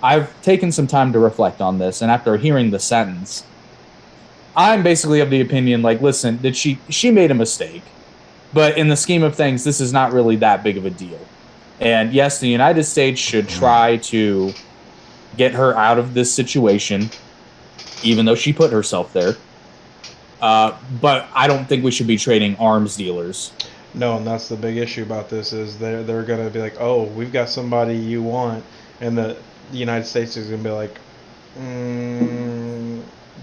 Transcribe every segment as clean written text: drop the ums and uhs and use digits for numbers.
I've taken some time to reflect on this, and after hearing the sentence, I'm basically of the opinion, like, listen, that she made a mistake, but in the scheme of things, this is not really that big of a deal. And yes, the United States should try to get her out of this situation, even though she put herself there. But I don't think we should be trading arms dealers. No, and that's the big issue about this is they're gonna be like, oh, we've got somebody you want, and the United States is gonna be like,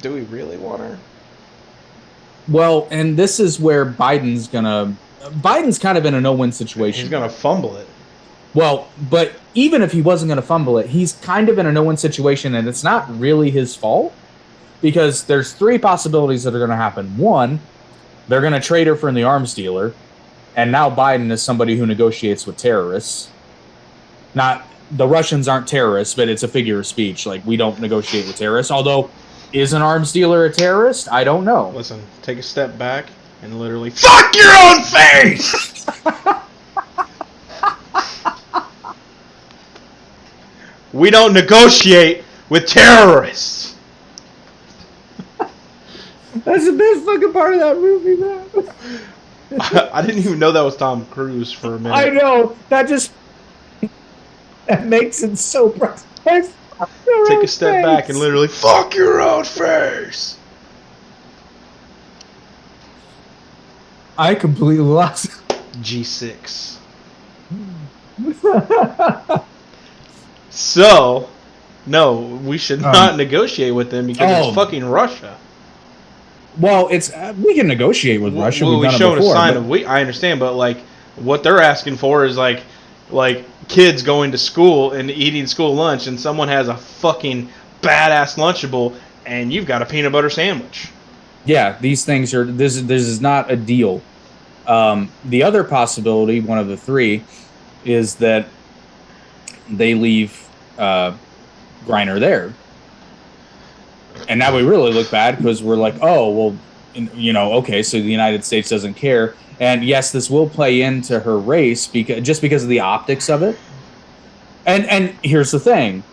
do we really want her? Well, and this is where Biden's kind of in a no-win situation. He's gonna fumble it. Well, but even if he wasn't going to fumble it, he's kind of in a no-win situation, and it's not really his fault because there's three possibilities that are going to happen. One, they're going to trade her for the arms dealer, and now Biden is somebody who negotiates with terrorists. Not the Russians aren't terrorists, but it's a figure of speech. Like, we don't negotiate with terrorists. Although, is an arms dealer a terrorist? I don't know. Listen, take a step back and literally fuck your own face. We don't negotiate with terrorists. That's the best fucking part of that movie, man. I didn't even know that was Tom Cruise for a minute. I know. That makes it so bright. Take a step back and literally fuck your own face. I completely lost. G6. So, no, we should not negotiate with them because it's fucking Russia. Well, we can negotiate with Russia. Well, we showed a sign of I understand, but like what they're asking for is like kids going to school and eating school lunch, and someone has a fucking badass Lunchable, and you've got a peanut butter sandwich. Yeah, these things are. This is not a deal. The other possibility, one of the three, is that they leave Griner there, and now we really look bad because we're like, oh well, okay, so the United States doesn't care. And yes, this will play into her race because of the optics of it. And here's the thing.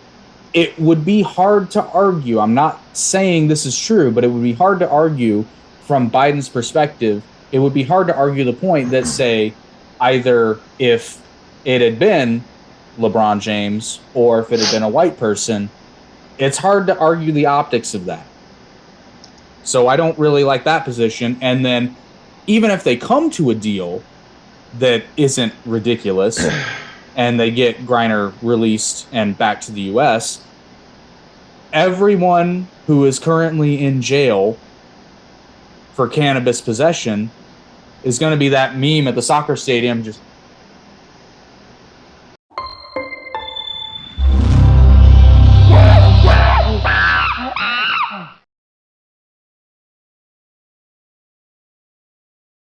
It would be hard to argue. I'm not saying this is true, but it would be hard to argue from Biden's perspective. It would be hard to argue the point that, say, either if it had been LeBron James or if it had been a white person, it's hard to argue the optics of that. So I don't really like that position. And then even if they come to a deal that isn't ridiculous and they get Griner released and back to the U.S., everyone who is currently in jail for cannabis possession is going to be that meme at the soccer stadium just